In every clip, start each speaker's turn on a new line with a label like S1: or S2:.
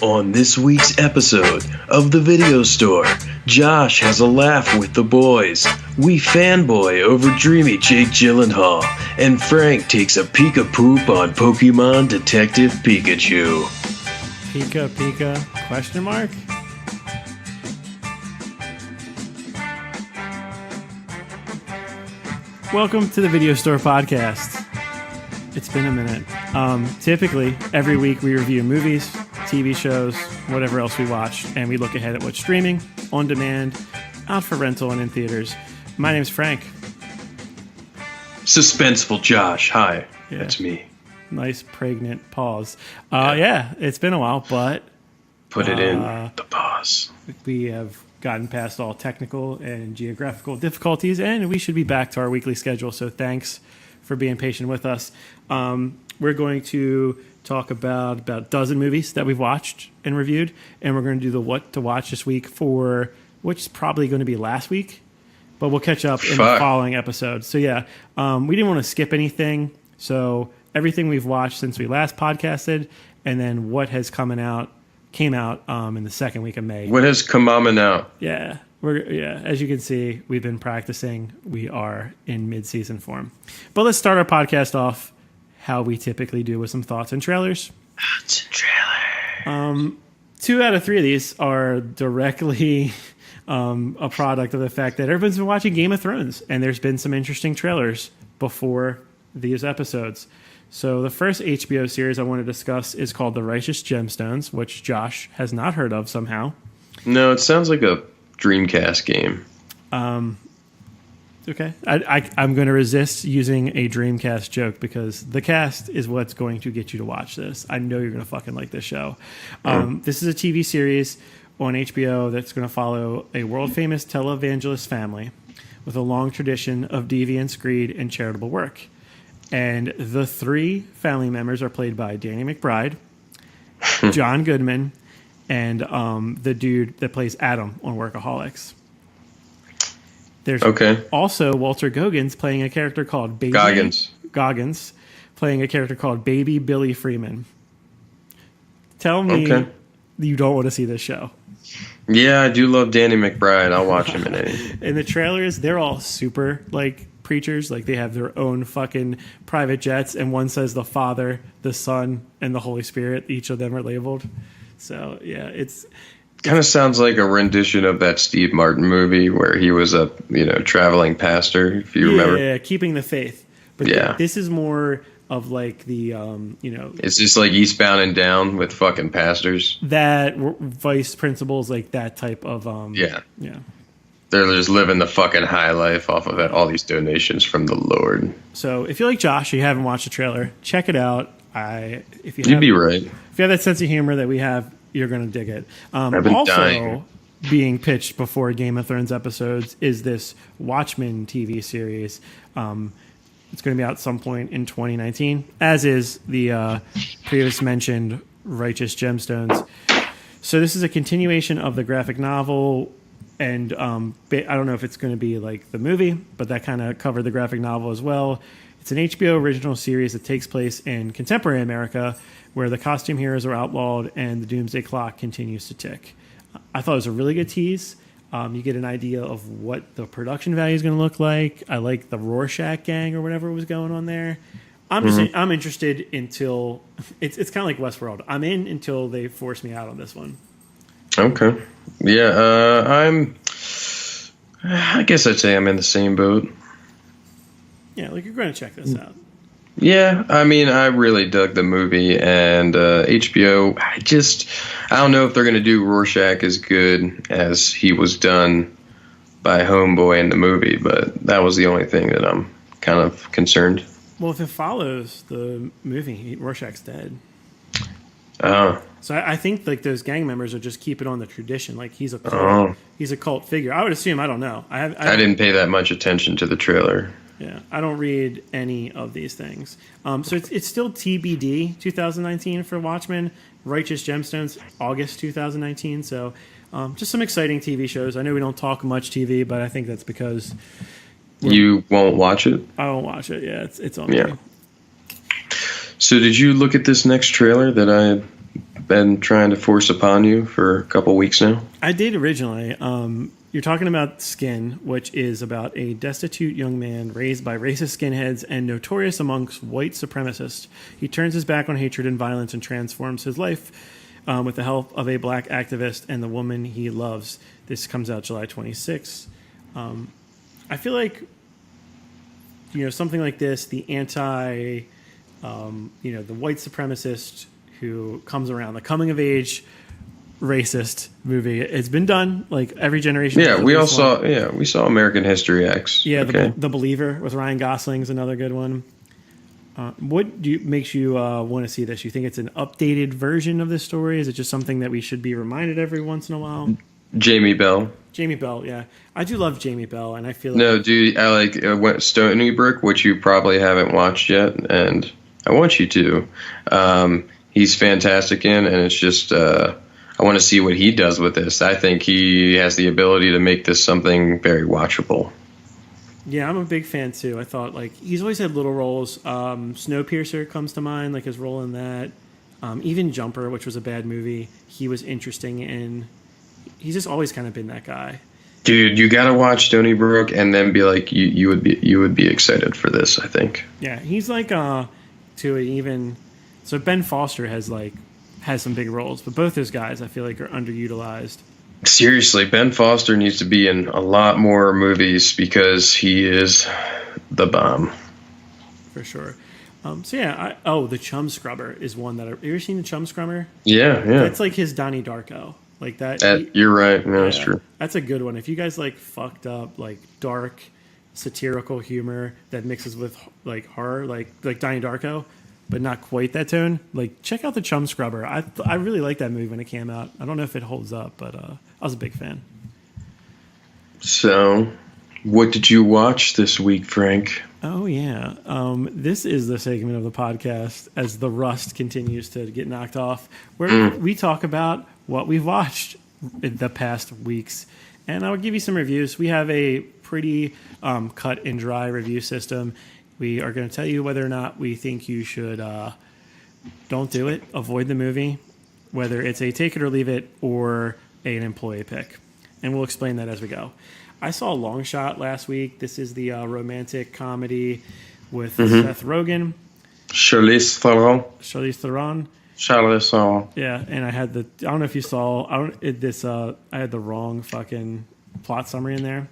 S1: On this week's episode of The Video Store, Josh has a laugh with the boys, we fanboy over dreamy Jake Gyllenhaal, and Frank takes a Pika poop on Pokemon Detective Pikachu.
S2: Pika, question mark? Welcome to the Video Store Podcast. It's been a minute. Typically, every week we review movies, TV shows, whatever else we watch, and we look ahead at what's streaming, on demand, out for rental, and in theaters. My name's Frank.
S1: Suspenseful Josh. Hi, that's me.
S2: Nice pregnant pause. Yeah, it's been a while, but...
S1: Put it in the pause.
S2: We have gotten past all technical and geographical difficulties, and we should be back to our weekly schedule, so thanks for being patient with us. We're going to talk about a dozen movies that we've watched and reviewed, and we're going to do the what to watch this week for, which is probably going to be last week, but we'll catch up in the following episode. So yeah, we didn't want to skip anything, so everything we've watched since we last podcasted, and then what has came out in the second week of May.
S1: What has come out?
S2: Yeah. As you can see, we've been practicing. We are in mid-season form. But let's start our podcast off how we typically do with some thoughts and trailers.
S1: Thoughts and trailers.
S2: 2 out of 3 of these are directly a product of the fact that everyone's been watching Game of Thrones, and there's been some interesting trailers before these episodes. So the first HBO series I want to discuss is called The Righteous Gemstones, which Josh has not heard of somehow.
S1: No, it sounds like a Dreamcast game.
S2: Okay. I'm going to resist using a Dreamcast joke because the cast is what's going to get you to watch this. I know you're going to fucking like this show. This is a TV series on HBO that's going to follow a world-famous televangelist family with a long tradition of deviance, greed, and charitable work. And the 3 family members are played by Danny McBride, John Goodman, and the dude that plays Adam on Workaholics. There's also Walter Goggins playing a character called Goggins playing a character called Baby Billy Freeman. Tell me you don't want to see this show.
S1: Yeah, I do love Danny McBride. I'll watch him in anything.
S2: In the trailers, they're all super preachers. They have their own fucking private jets, and one says the Father, the Son, and the Holy Spirit. Each of them are labeled. So yeah, it's
S1: kind of sounds like a rendition of that Steve Martin movie where he was a traveling pastor. If you remember,
S2: yeah, keeping the faith. But this is more of the
S1: it's just like Eastbound and Down with fucking pastors.
S2: That vice principals, that type of yeah.
S1: They're just living the fucking high life off of all these donations from the Lord.
S2: So if you're like Josh, you haven't watched the trailer, check it out.
S1: You'd be right.
S2: If you have that sense of humor that we have, you're going to dig it.
S1: I've been dying.
S2: Being pitched before Game of Thrones episodes is this Watchmen TV series. It's going to be out some point in 2019, as is the previous mentioned Righteous Gemstones. So this is a continuation of the graphic novel, and I don't know if it's going to be like the movie, but that kind of covered the graphic novel as well. It's an HBO original series that takes place in contemporary America, where the costume heroes are outlawed and the doomsday clock continues to tick. I thought it was a really good tease. You get an idea of what the production value is going to look like. I like the Rorschach gang or whatever was going on there. I'm interested until it's kind of like Westworld. I'm in until they force me out on this one.
S1: Okay. Yeah, I guess I'd say I'm in the same boat.
S2: Yeah, you're going to check this out.
S1: Yeah, I mean, I really dug the movie, and HBO, I don't know if they're going to do Rorschach as good as he was done by Homeboy in the movie, but that was the only thing that I'm kind of concerned.
S2: Well, if it follows the movie, Rorschach's dead.
S1: Oh.
S2: So I think those gang members will just keep it on the tradition. He's a cult, he's a cult figure. I would assume. I don't know. I
S1: didn't pay that much attention to the trailer.
S2: Yeah, I don't read any of these things. So it's still TBD 2019 for Watchmen. Righteous Gemstones, August 2019. So just some exciting TV shows. I know we don't talk much TV, but I think that's because
S1: you won't watch it.
S2: I won't watch it. Yeah, it's on.
S1: Yeah. So did you look at this next trailer that I been trying to force upon you for a couple weeks now?
S2: I did originally. You're talking about Skin, which is about a destitute young man raised by racist skinheads and notorious amongst white supremacists. He turns his back on hatred and violence and transforms his life with the help of a black activist and the woman he loves. This comes out July 26th. I feel like, something like this, the the white supremacist who comes around, the coming of age racist movie. It's been done like every generation.
S1: Yeah, we saw American History X.
S2: Yeah, okay. The Believer with Ryan Gosling is another good one. What makes you want to see this? You think it's an updated version of this story? Is it just something that we should be reminded every once in a while?
S1: Jamie Bell, yeah.
S2: I do love Jamie Bell, and I feel like...
S1: No, dude, I like Stony Brook, which you probably haven't watched yet, and I want you to. He's fantastic in, and it's just... I want to see what he does with this. I think he has the ability to make this something very watchable.
S2: Yeah, I'm a big fan too. I thought he's always had little roles. Snowpiercer comes to mind, like his role in that. Even Jumper, which was a bad movie, he was interesting in. He's just always kind of been that guy.
S1: Dude, you gotta watch Stony Brook and then be like, you would be excited for this. I think.
S2: Yeah, he's so Ben Foster has some big roles, but both those guys I feel like are underutilized.
S1: Seriously, Ben Foster needs to be in a lot more movies because he is the bomb. For
S2: sure. The Chum Scrubber is one that... Have you ever seen the Chum Scrubber?
S1: Yeah.
S2: That's like his Donnie Darko. Like that.
S1: You're right. No, that's true.
S2: That's a good one. If you guys like fucked up, like dark, satirical humor that mixes with like horror, like Donnie Darko, but not quite that tone, check out the Chum Scrubber. I really liked that movie when it came out. I don't know if it holds up, but I was a big fan.
S1: So, what did you watch this week, Frank?
S2: Oh, yeah. This is the segment of the podcast as the rust continues to get knocked off, where we talk about what we've watched in the past weeks. And I'll give you some reviews. We have a pretty cut and dry review system. We are going to tell you whether or not we think you should don't do it, avoid the movie, whether it's a take it or leave it or an employee pick. And we'll explain that as we go. I saw Longshot last week. This is the romantic comedy with Seth Rogen.
S1: Charlize
S2: Theron. Yeah, and I had I don't know if you saw, I had the wrong fucking plot summary in there.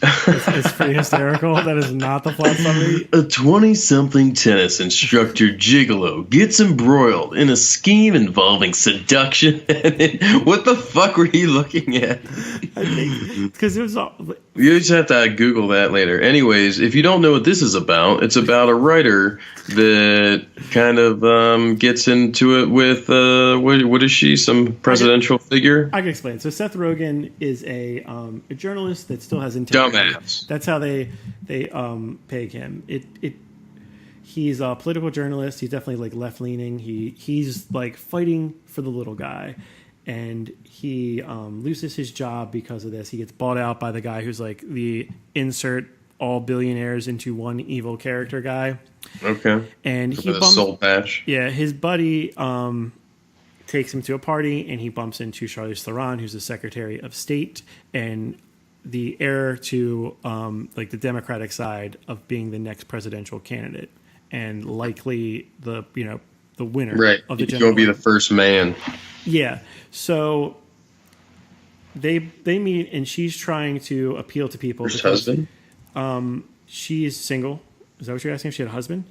S2: It's pretty hysterical. That is not the plot summary.
S1: A 20-something tennis instructor gigolo gets embroiled in a scheme involving seduction. What the fuck were you looking at?
S2: I think because it was all...
S1: You just have to Google that later. Anyways, if you don't know what this is about, it's about a writer that kind of gets into it with what is she? Some presidential figure?
S2: I can explain. So Seth Rogen is a journalist that still has integrity.
S1: Dumbass.
S2: That's how they peg him. He's a political journalist. He's definitely left leaning. He's fighting for the little guy, and he loses his job because of this. He gets bought out by the guy who's the insert all billionaires into one evil character guy.
S1: Okay.
S2: And he
S1: bumps, soul patch.
S2: Yeah, his buddy takes him to a party, and he bumps into Charlize Theron, who's the Secretary of State and the heir to the Democratic side of being the next presidential candidate, and likely the winner.
S1: Right.
S2: Of the
S1: He's going to be the first man.
S2: Yeah. So they meet, and she's trying to appeal to people.
S1: First husband?
S2: She's single. Is that what you're asking? If she had a husband?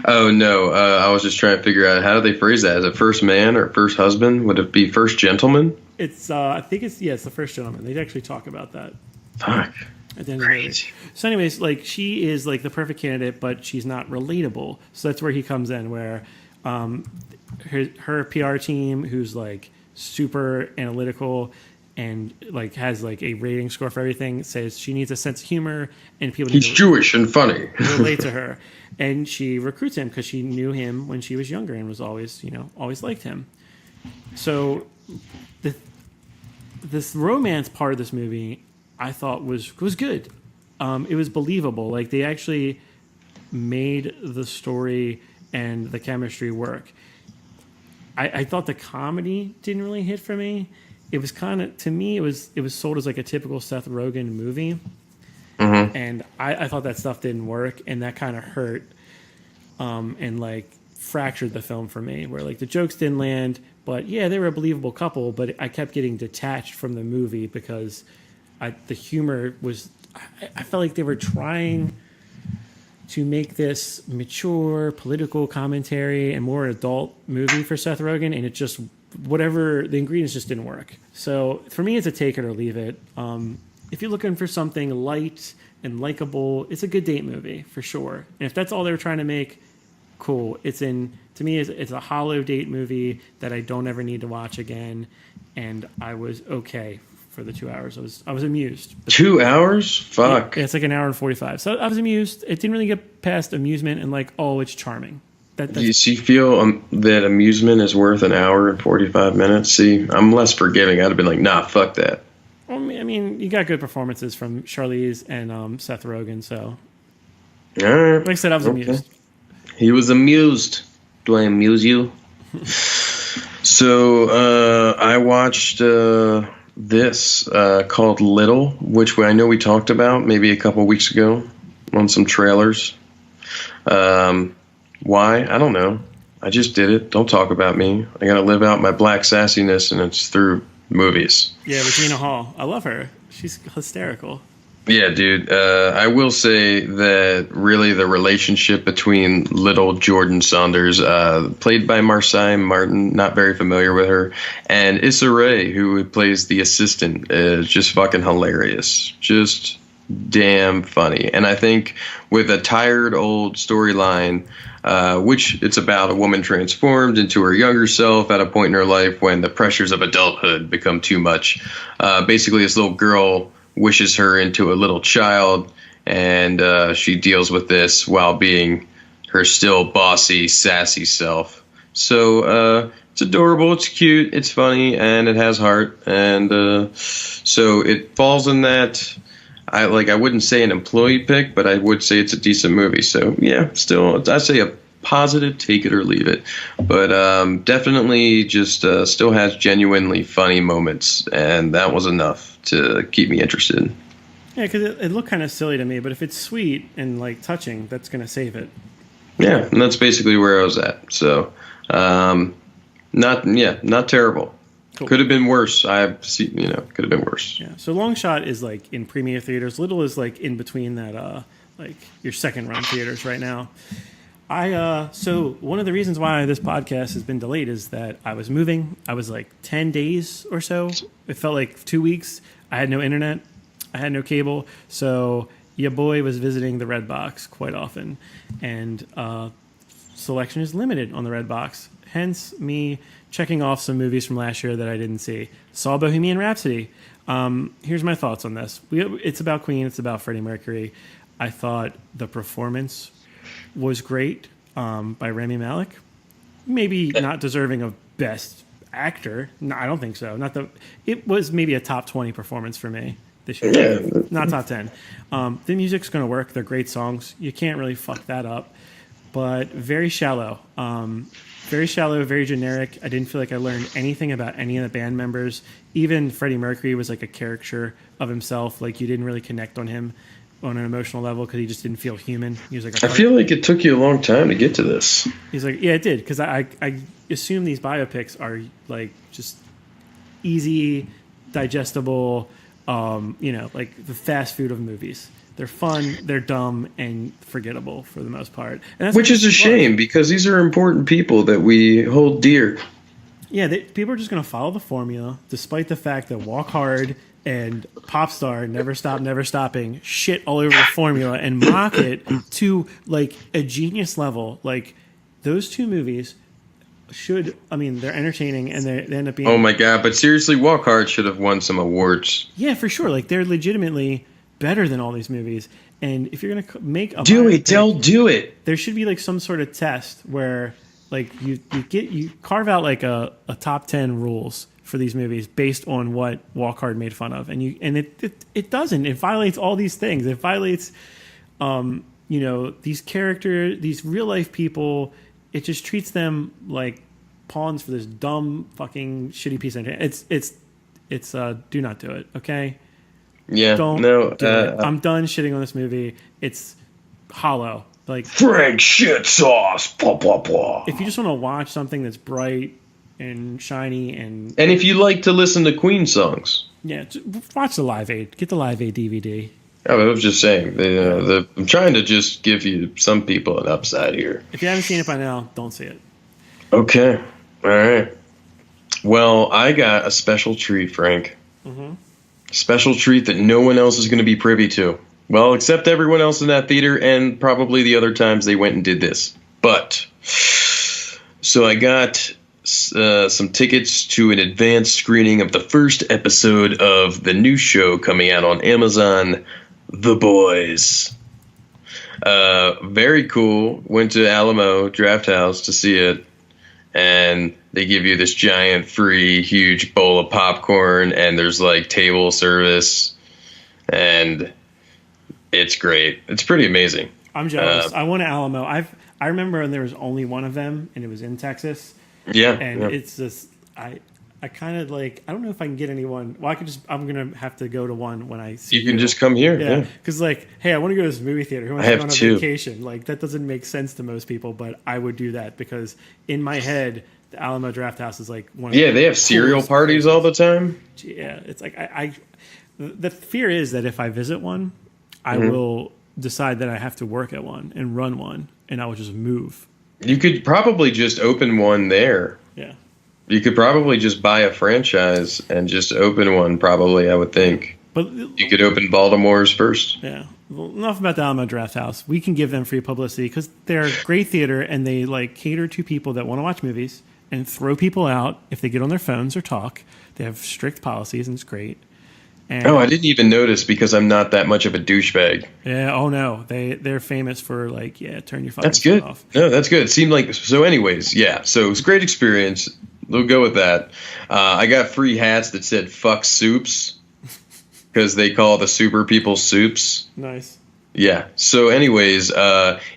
S1: Oh, no. I was just trying to figure out, how do they phrase that? Is it first man or first husband? Would it be first gentleman?
S2: It's I think it's the first gentleman. They actually talk about that.
S1: Fuck.
S2: At the end of the movie. So anyways, she is the perfect candidate, but she's not relatable. So that's where he comes in, where her PR team, who's super analytical and has a rating score for everything, says she needs a sense of humor and people.
S1: He's Jewish and funny.
S2: Relate to her, and she recruits him because she knew him when she was younger and was always liked him. So this romance part of this movie, I thought was good. It was believable. They actually made the story and the chemistry work. I thought the comedy didn't really hit for me. It was kind of, to me, it was sold as like a typical Seth Rogen movie.
S1: Mm-hmm.
S2: And I thought that stuff didn't work, and that kind of hurt and like fractured the film for me, where like the jokes didn't land, but yeah, they were a believable couple, but I kept getting detached from the movie because the humor was, I felt like they were trying to make this mature political commentary and more adult movie for Seth Rogen, and it just, whatever, the ingredients just didn't work. So for me, it's a take it or leave it. If you're looking for something light and likable, it's a good date movie for sure. And if that's all they were trying to make, cool. To me, it's a hollow date movie that I don't ever need to watch again. And I was okay for the 2 hours. I was amused.
S1: 2 hours? Fuck.
S2: Yeah, it's like an hour and 45. So I was amused. It didn't really get past amusement and like, oh, it's charming.
S1: Do you feel that amusement is worth an hour and 45 minutes? See, I'm less forgiving. I'd have been like, nah, fuck that.
S2: I mean, you got good performances from Charlize and Seth Rogen, so.
S1: All right.
S2: Like I said, I was amused.
S1: He was amused. Do I amuse you? So I watched this called Little, which I know we talked about maybe a couple weeks ago on some trailers. Why? I don't know. I just did it. Don't talk about me. I got to live out my black sassiness, and it's through movies.
S2: Yeah, Regina Hall. I love her. She's hysterical.
S1: Yeah, dude. I will say that really the relationship between little Jordan Saunders, played by Marseille Martin, not very familiar with her, and Issa Rae, who plays the assistant, is just fucking hilarious. Just damn funny. And I think with a tired old storyline, which it's about a woman transformed into her younger self at a point in her life when the pressures of adulthood become too much. Basically, this little girl wishes her into a little child, and she deals with this while being her still bossy, sassy self. So it's adorable, it's cute, it's funny, and it has heart. And so it falls in that. I wouldn't say an employee pick, but I would say it's a decent movie. So yeah, still I'd say a positive, take it or leave it. But definitely just still has genuinely funny moments, and that was enough to keep me interested.
S2: Yeah, because it looked kind of silly to me, but if it's sweet and like touching, that's gonna save it.
S1: Yeah, and that's basically where I was at. So not terrible. Cool. Could have been worse. Could have been worse.
S2: Yeah. So Longshot is like in premiere theaters. Little is like in between that, like your second run theaters right now. So one of the reasons why this podcast has been delayed is that I was moving. I was like 10 days or so. It felt like 2 weeks. I had no internet. I had no cable. So your boy was visiting the Red Box quite often, and selection is limited on the Red Box. Hence me checking off some movies from last year that I didn't see. Saw Bohemian Rhapsody. Here's my thoughts on this. It's about Queen. It's about Freddie Mercury. I thought the performance was great by Rami Malek. Maybe not deserving of Best Actor. No, I don't think so. It was maybe a top 20 performance for me this year. Yeah. Not top 10. The music's going to work. They're great songs. You can't really fuck that up. But very shallow. Very shallow, very generic. I didn't feel like I learned anything about any of the band members. Even Freddie Mercury was like a caricature of himself. Like you didn't really connect on him on an emotional level because he just didn't feel human. He was like, I
S1: feel like it took you a long time to get to this.
S2: He's like, yeah, it did, because I assume these biopics are like just easy, digestible, like the fast food of movies. They're fun, they're dumb, and forgettable for the most part. And that's
S1: which is a shame, because these are important people that we hold dear.
S2: Yeah, people are just going to follow the formula, despite the fact that Walk Hard and Popstar, Never Stop, Never Stopping, shit all over the formula and mock it to like a genius level. Like those two movies they're entertaining, and they end up being.
S1: Oh my god! But seriously, Walk Hard should have won some awards.
S2: Yeah, for sure. Like they're legitimately better than all these movies. And if you're gonna make a
S1: do it,
S2: there should be like some sort of test where like you carve out like a top 10 rules for these movies based on what Walk Hard made fun of, and it doesn't. It violates all these things. It violates these characters, these real life people. It just treats them like pawns for this dumb fucking shitty piece of entertainment. It's do not do it, okay?
S1: Yeah,
S2: Don't
S1: no.
S2: do it. I'm done shitting on this movie. It's hollow. Like
S1: Frank shit sauce. Blah, blah, blah.
S2: if you just want to watch something that's bright and shiny and
S1: if you like to listen to Queen songs.
S2: yeah, watch the Live Aid. Get the Live Aid DVD.
S1: I was just saying. I'm trying to just give you some people an upside here.
S2: If you haven't seen it by now, don't see it.
S1: Okay. All right. Well, I got a special treat, Frank.
S2: Mm-hmm.
S1: Special treat that no one else is going to be privy to. Well, except everyone else in that theater and probably the other times they went and did this. But, so I got some tickets to an advanced screening of the first episode of the new show coming out on Amazon, The Boys. Very cool. Went to Alamo Drafthouse to see it. And they give you this giant free huge bowl of popcorn, and there's like table service, and it's great. It's pretty amazing.
S2: I'm jealous. I went to Alamo. I remember when there was only one of them, and it was in Texas.
S1: Yeah,
S2: and it's just I kind of like I don't know if I can get anyone. Well, I'm gonna have to go to one when I see
S1: you. Can just come here.
S2: Yeah, because like, hey, I want to go to this movie theater. Who wants to go on a vacation? Like that doesn't make sense to most people, but I would do that because in my head, the Alamo Drafthouse is like one. Of
S1: they have cereal parties all the time.
S2: Yeah, it's like the fear is that if I visit one, I will decide that I have to work at one and run one, and I will just move.
S1: You could probably just open one there.
S2: Yeah.
S1: You could probably just buy a franchise and just open one, probably, I would think.
S2: But
S1: you could open Baltimore's first.
S2: Yeah. Well, enough about the Alamo Drafthouse. We can give them free publicity because they're a great theater and they like cater to people that want to watch movies and throw people out if they get on their phones or talk. They have strict policies and it's great. And,
S1: I didn't even notice because I'm not that much of a douchebag.
S2: Yeah. Oh no, they're famous for like turn your fucking
S1: phone
S2: off.
S1: No, that's good. It seemed like so. Anyways, yeah. So it was a great experience. We'll go with that. I got free hats that said "fuck soups" because they call the super people soups.
S2: Nice.
S1: Yeah. So, anyways,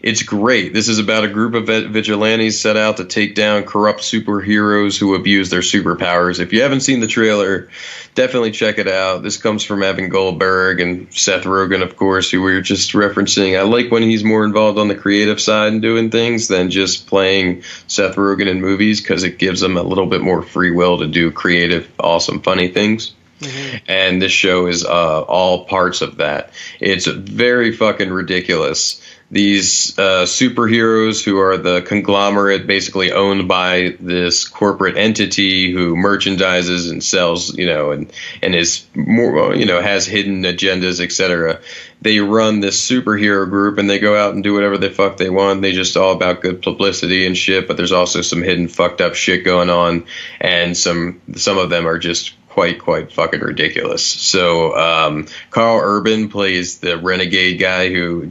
S1: it's great. This is about a group of vigilantes set out to take down corrupt superheroes who abuse their superpowers. If you haven't seen the trailer, definitely check it out. This comes from Evan Goldberg and Seth Rogen, of course, who we were just referencing. I like when he's more involved on the creative side and doing things than just playing Seth Rogen in movies because it gives him a little bit more free will to do creative, awesome, funny things. Mm-hmm. And this show is all parts of that. It's very fucking ridiculous. These superheroes who are the conglomerate basically owned by this corporate entity who merchandises and sells, and is more, has hidden agendas, etc. They run this superhero group and they go out and do whatever the fuck they want. They just all about good publicity and shit, but there's also some hidden fucked up shit going on, and some of them are just quite fucking ridiculous. So Carl Urban plays the renegade guy who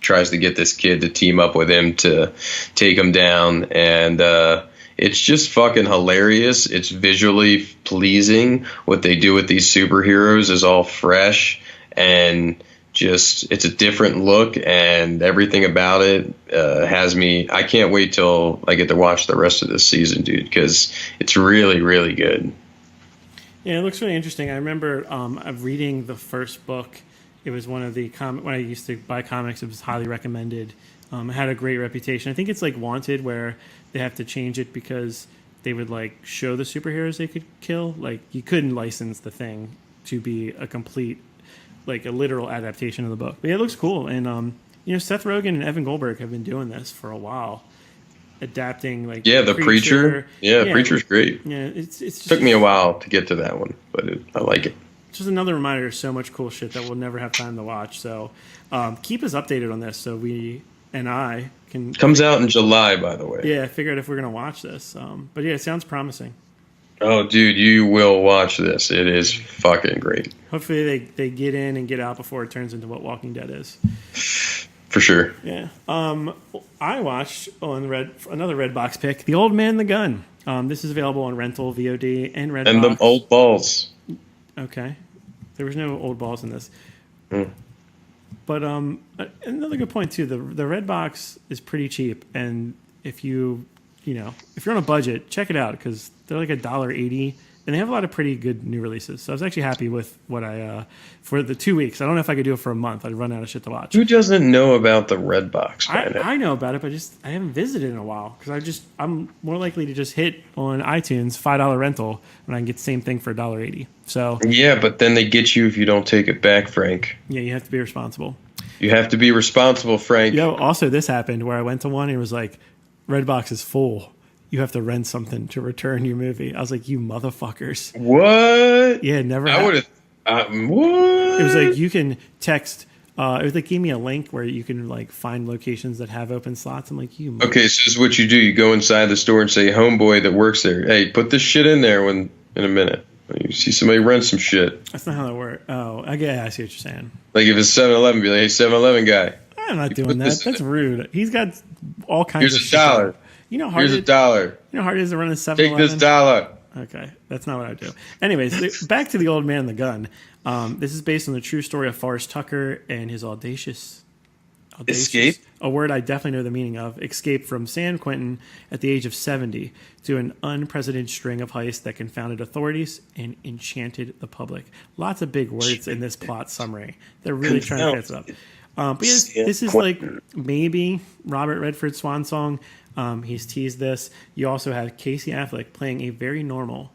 S1: tries to get this kid to team up with him to take him down, and it's just fucking hilarious. It's visually pleasing. What they do with these superheroes is all fresh and just it's a different look, and everything about it has me. I can't wait till I get to watch the rest of this season, dude, because it's really, really good.
S2: Yeah, it looks really interesting. I remember reading the first book. It was one of the when I used to buy comics. It was highly recommended. It had a great reputation. I think it's like Wanted, where they have to change it because they would like show the superheroes they could kill. Like you couldn't license the thing to be a complete, like a literal adaptation of the book. But yeah, it looks cool. And Seth Rogen and Evan Goldberg have been doing this for a while. Adapting like
S1: the Preacher. Yeah, Preacher's great.
S2: Yeah, it's just,
S1: took me a while to get to that one, but I like it.
S2: It's just another reminder. There's so much cool shit that we'll never have time to watch. So keep us updated on this, so we and I can.
S1: Comes out in July, by the way.
S2: Yeah, figure out if we're gonna watch this. But yeah, it sounds promising.
S1: Oh, dude, you will watch this. It is fucking great.
S2: Hopefully, they get in and get out before it turns into what Walking Dead is.
S1: For sure.
S2: Yeah. I watched on another Redbox pick, The Old Man and the Gun. This is available on rental, VOD, and Redbox.
S1: And the old balls.
S2: Okay. There was no old balls in this.
S1: Mm.
S2: But another good point, too. The Redbox is pretty cheap. And if you if you're on a budget, check it out because they're like $1.80, and they have a lot of pretty good new releases. So I was actually happy with what I for the 2 weeks. I don't know if I could do it for a month. I'd run out of shit to watch.
S1: Who doesn't know about the Redbox?
S2: I know about it, but I haven't visited in a while because I'm more likely to just hit on iTunes $5 rental when I can get the same thing for $1.80. So
S1: yeah, but then they get you if you don't take it back, Frank.
S2: Yeah, you have to be responsible.
S1: You have to be responsible, Frank.
S2: Also this happened where I went to one and it was like, Redbox is full. You have to rent something to return your movie. I was like, you motherfuckers.
S1: What?
S2: Yeah, never.
S1: I would have. What?
S2: It was like you can text. It was like gave me a link where you can like find locations that have open slots. I'm like, you.
S1: Okay, so this is what you do. You go inside the store and say, "Homeboy that works there, hey, put this shit in there in a minute." You see somebody rent some shit.
S2: That's not how that works. Oh, I see what you're saying.
S1: Like if it's 7-Eleven, be like, "Hey, 7-Eleven guy."
S2: I'm not doing that. That's rude. He's got all kinds of
S1: shit. Here's $1.
S2: You know,
S1: here's $1.
S2: You know how hard it is to run a 7-Eleven?
S1: Take this $1.
S2: Okay, that's not what I do. Anyways, back to the old man and the gun. This is based on the true story of Forrest Tucker and his audacious
S1: escape.
S2: A word I definitely know the meaning of. Escape from San Quentin at the age of 70 to an unprecedented string of heists that confounded authorities and enchanted the public. Lots of big words in this plot summary. They're really trying to fix it up. But yes, this is like maybe Robert Redford's swan song. He's teased this. You also have Casey Affleck playing a very normal,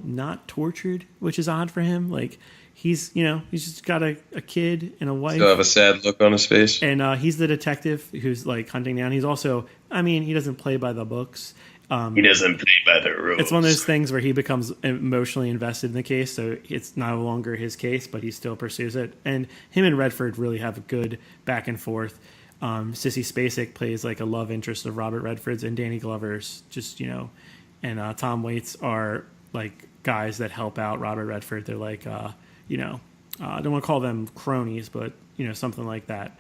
S2: not tortured, which is odd for him. Like he's just got a kid and a wife.
S1: Still have a sad look on his face.
S2: And he's the detective who's like hunting down. He's also, he doesn't play by the books.
S1: He doesn't play by the rules.
S2: It's one of those things where he becomes emotionally invested in the case, so it's no longer his case, but he still pursues it. And him and Redford really have a good back and forth. Sissy Spacek plays like a love interest of Robert Redford's, and Danny Glover's and Tom Waits are like guys that help out Robert Redford. They're like, I don't want to call them cronies, but something like that.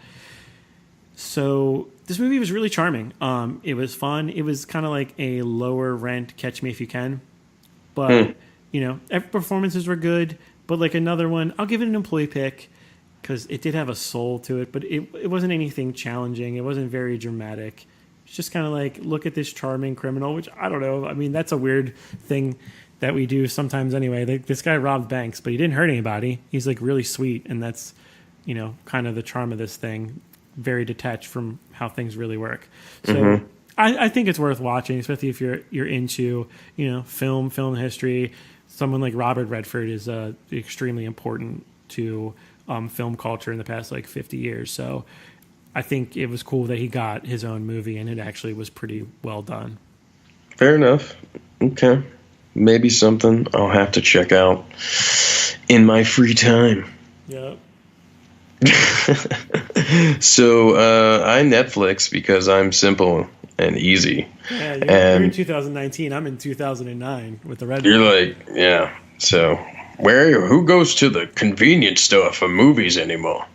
S2: So this movie was really charming. It was fun. It was kind of like a lower rent Catch Me If You Can, but every performances were good. But like another one, I'll give it an employee pick because it did have a soul to it, but it wasn't anything challenging. It wasn't very dramatic. It's just kind of like, look at this charming criminal, which I don't know. I mean, that's a weird thing that we do sometimes anyway. This guy robbed banks, but he didn't hurt anybody. He's like really sweet, and that's kind of the charm of this thing. Very detached from how things really work. So I think it's worth watching, especially if you're into film history. Someone like Robert Redford is extremely important to film culture in the past like 50 years. So I think it was cool that he got his own movie, and it actually was pretty well done.
S1: Fair enough. Okay, maybe something I'll have to check out in my free time.
S2: Yep.
S1: So I Netflix because I'm simple and easy.
S2: Yeah, you're in 2019. I'm in 2009 with the Red.
S1: You're like, yeah. So who goes to the convenience store for movies anymore?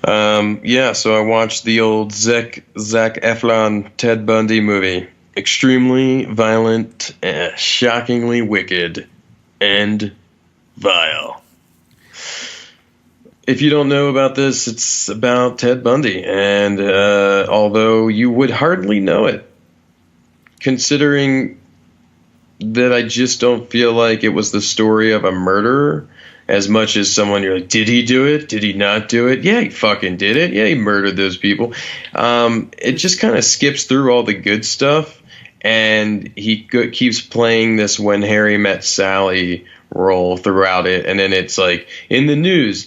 S1: So I watched the old Zac Efron Ted Bundy movie. Extremely violent, shockingly wicked, and vile. If you don't know about this, it's about Ted Bundy, and although you would hardly know it, considering that I just don't feel like it was the story of a murderer as much as someone you're like, did he do it? Did he not do it? Yeah, he fucking did it. Yeah, he murdered those people. It just kind of skips through all the good stuff, and he keeps playing this When Harry Met Sally role throughout it, and then it's like, in the news,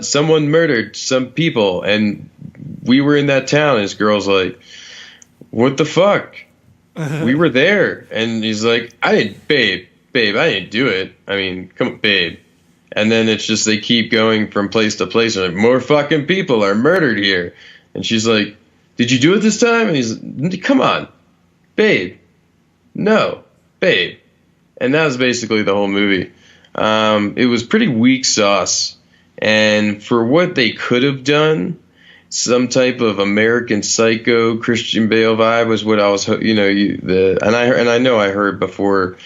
S1: someone murdered some people, and we were in that town, and his girl's like, what the fuck? We were there. And he's like, babe, I didn't do it. I mean, come on, babe. And then it's just, they keep going from place to place, and like, more fucking people are murdered here. And she's like, did you do it this time? And he's like, come on, babe. No, babe. And that was basically the whole movie. It was pretty weak sauce, and for what they could have done, some type of American Psycho Christian Bale vibe was what I was, I know I heard before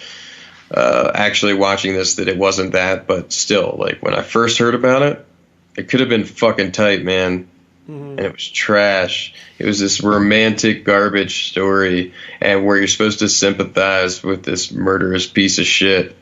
S1: actually watching this that it wasn't that, but still, like when I first heard about it, it could have been fucking tight, man. and it was trash. It was this romantic garbage story, and where you're supposed to sympathize with this murderous piece of shit.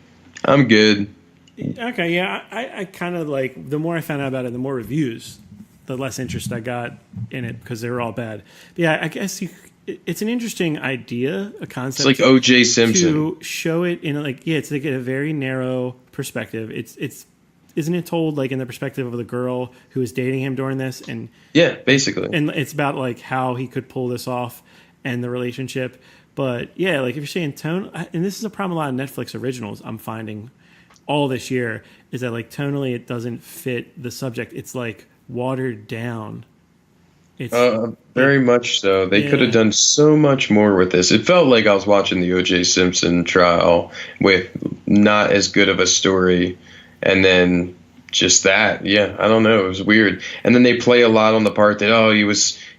S1: I'm good.
S2: Okay, yeah, I kind of like, the more I found out about it, the more reviews, the less interest I got in it because they were all bad. But yeah, I guess it's an interesting idea, a concept.
S1: It's like O.J. Simpson.
S2: To show it in it's like a very narrow perspective. It's isn't it told like in the perspective of the girl who was dating him during this, and
S1: yeah, basically,
S2: and it's about like how he could pull this off and the relationship. But yeah, like if you're saying tone, and this is a problem a lot of Netflix originals I'm finding all this year, is that like tonally it doesn't fit the subject. It's like watered down. It's
S1: very much so. They could have done so much more with this. It felt like I was watching the O.J. Simpson trial with not as good of a story, and then just that. Yeah, I don't know. It was weird. And then they play a lot on the part that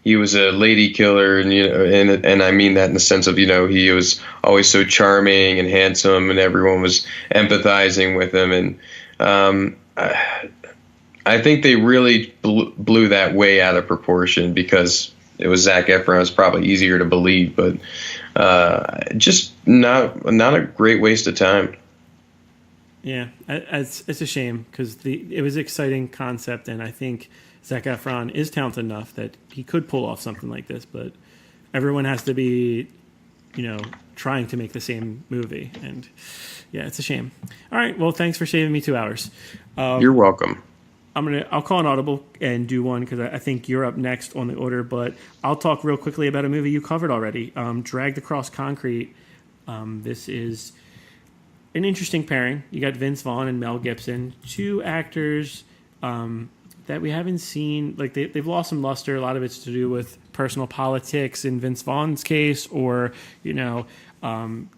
S1: he was a lady killer, and and I mean that in the sense of he was always so charming and handsome, and everyone was empathizing with him, and I think they really blew that way out of proportion because it was Zac Efron. It was probably easier to believe, but just not a great waste of time.
S2: Yeah, it's a shame because it was an exciting concept, and I think Zac Efron is talented enough that he could pull off something like this, but everyone has to be, trying to make the same movie, and yeah, it's a shame. All right, well, thanks for saving me 2 hours.
S1: You're welcome.
S2: I'll call an audible and do one because I think you're up next on the order, but I'll talk real quickly about a movie you covered already, Dragged Across Concrete. This is an interesting pairing. You got Vince Vaughn and Mel Gibson, two actors that we haven't seen. Like they've lost some luster. A lot of it's to do with personal politics in Vince Vaughn's case, or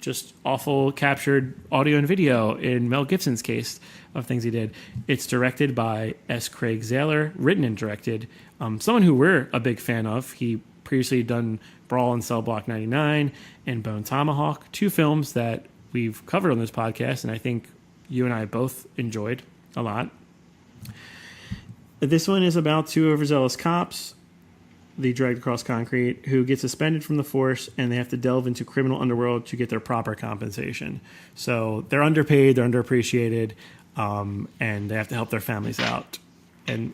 S2: just awful captured audio and video in Mel Gibson's case of things he did. It's directed by S. Craig Zahler, written and directed. Someone who we're a big fan of. He previously done Brawl in Cell Block 99 and Bone Tomahawk, two films that we've covered on this podcast, and I think you and I both enjoyed a lot. This one is about two overzealous cops, the Dragged Across Concrete, who get suspended from the force, and they have to delve into criminal underworld to get their proper compensation. So they're underpaid, they're underappreciated, and they have to help their families out. And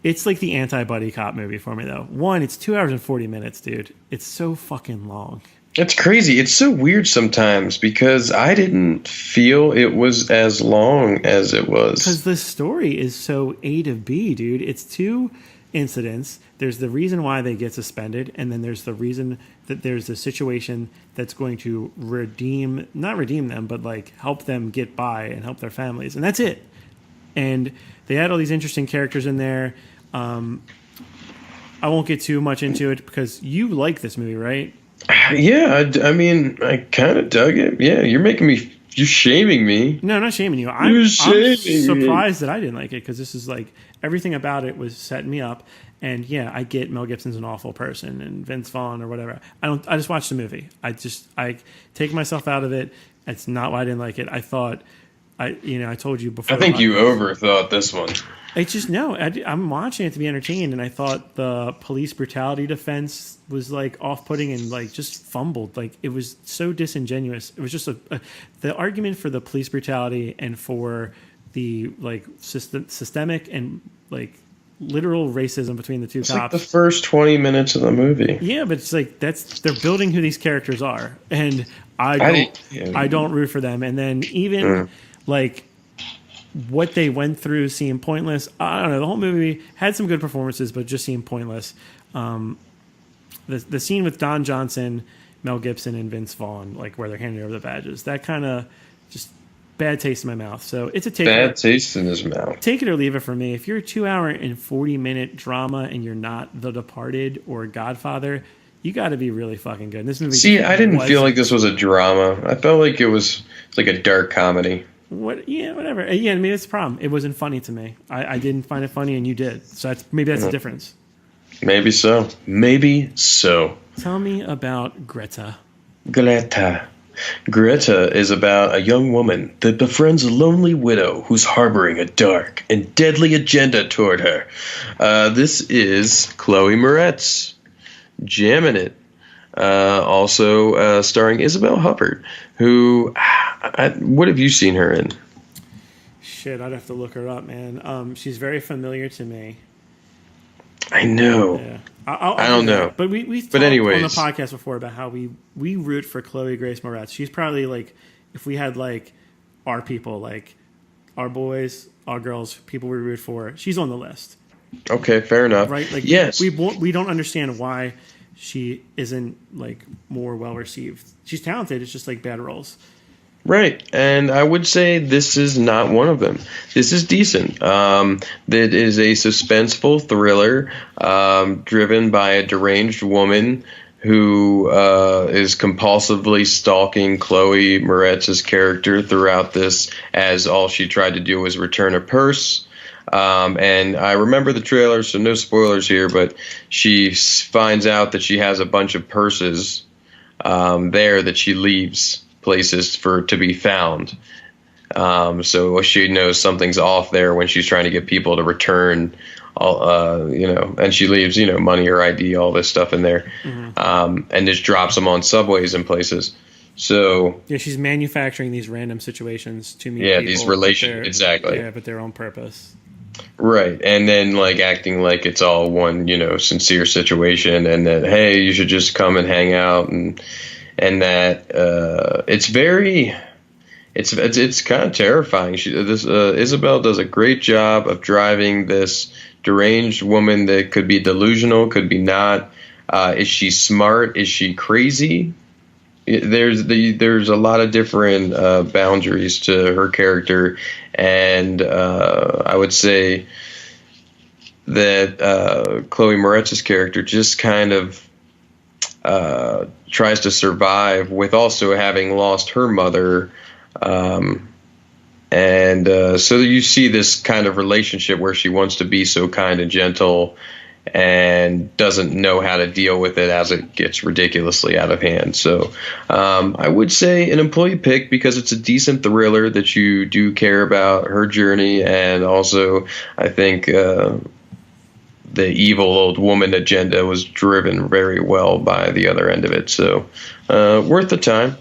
S2: it's like the anti-buddy cop movie for me, though. One, it's 2 hours and 40 minutes, dude. It's so fucking long.
S1: It's crazy. It's so weird sometimes because I didn't feel it was as long as it was.
S2: Because the story is so A to B, dude. It's two incidents. There's the reason why they get suspended, and then there's the reason that there's a situation that's going to not redeem them, but like help them get by and help their families. And that's it. And they had all these interesting characters in there. I won't get too much into it because you like this movie, right?
S1: Yeah, I mean, I kind of dug it. Yeah, you're shaming me.
S2: No, I'm not shaming you. I'm surprised that I didn't like it because this is like everything about it was setting me up. And yeah, I get Mel Gibson's an awful person and Vince Vaughn or whatever. I just watched the movie. I take myself out of it. It's not why I didn't like it. I thought, I told you before.
S1: I think you overthought this one.
S2: It's just I'm watching it to be entertained, and I thought the police brutality defense was like off-putting and like just fumbled. Like it was so disingenuous. It was just the argument for the police brutality and for the like systemic and like literal racism between the two cops.
S1: Like the first 20 minutes of the movie.
S2: Yeah, but it's like they're building who these characters are, and I don't root for them. And then even like what they went through seemed pointless. I don't know. The whole movie had some good performances, but just seemed pointless. The scene with Don Johnson, Mel Gibson, and Vince Vaughn, like where they're handing over the badges, that kind of just bad taste in my mouth. So it's a
S1: bad taste in his mouth.
S2: Take it or leave it for me. If you're a 2 hour and 40-minute drama and you're not The Departed or Godfather, you got to be really fucking good. This movie.
S1: See, I didn't feel like this was a drama. I felt like it was like a dark comedy.
S2: Yeah, whatever. Yeah, maybe that's the problem. It wasn't funny to me. I didn't find it funny, and you did. So maybe that's the difference.
S1: Maybe so. Maybe so.
S2: Tell me about Greta.
S1: Greta. Greta is about a young woman that befriends a lonely widow who's harboring a dark and deadly agenda toward her. This is Chloe Moretz jamming it. Also starring Isabel Huppert, who, what have you seen her in?
S2: Shit, I'd have to look her up, man. She's very familiar to me.
S1: I know.
S2: Yeah.
S1: I don't know.
S2: But we talked
S1: anyways,
S2: on the podcast before about how we root for Chloe Grace Moretz. She's probably like, if we had like our people, like our boys, our girls, people we root for, she's on the list.
S1: Okay, fair enough.
S2: Right? Like,
S1: yes.
S2: We don't understand why she isn't like more well received. She's talented. It's just like bad roles.
S1: Right, and I would say this is not one of them. This is decent. That is a suspenseful thriller driven by a deranged woman who is compulsively stalking Chloe Moretz's character throughout this, as all she tried to do was return a purse. And I remember the trailer, so no spoilers here, but she finds out that she has a bunch of purses there that she leaves places for to be found. So she knows something's off there when she's trying to get people to return, and she leaves, money or ID, all this stuff in there, and just drops them on subways and places. So
S2: yeah, she's manufacturing these random situations to meet people.
S1: These relations, exactly.
S2: Yeah, but their own purpose.
S1: Right, and then like acting like it's all one, sincere situation, and that hey, you should just come and hang out, and that it's kind of terrifying. Isabel does a great job of driving this deranged woman that could be delusional, could be not. Is she smart? Is she crazy? There's a lot of different boundaries to her character, and I would say that Chloe Moretz's character just kind of tries to survive with also having lost her mother, and so you see this kind of relationship where she wants to be so kind and gentle and doesn't know how to deal with it as it gets ridiculously out of hand. So I would say an employee pick because it's a decent thriller that you do care about her journey, and also I think the evil old woman agenda was driven very well by the other end of it. So worth the time.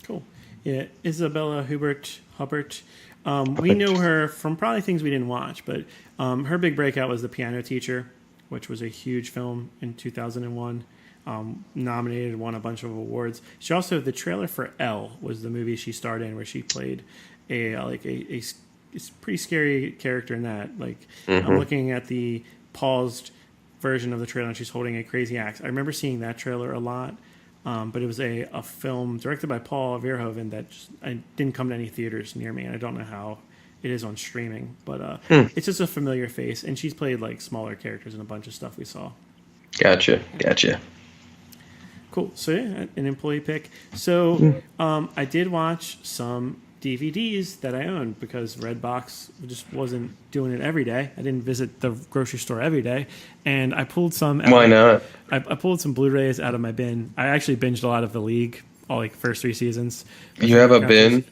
S2: Cool. Yeah, Isabella Huppert. We know her from probably things we didn't watch, but her big breakout was The Piano Teacher, which was a huge film in 2001. Nominated, won a bunch of awards. She also, the trailer for Elle was the movie she starred in, where she played a pretty scary character in that. Like, I'm looking at the paused version of the trailer, and she's holding a crazy axe. I remember seeing that trailer a lot, but it was a film directed by Paul Verhoeven that I didn't come to any theaters near me, and I don't know how it is on streaming, but it's just a familiar face, and she's played like smaller characters in a bunch of stuff we saw.
S1: Gotcha.
S2: Cool. So yeah, an employee pick. So I did watch some DVDs that I owned because Redbox just wasn't doing it every day. I didn't visit the grocery store every day, and I pulled some.
S1: Why not?
S2: I pulled some Blu-rays out of my bin. I actually binged a lot of The League, all like first 3 seasons.
S1: You have a bin?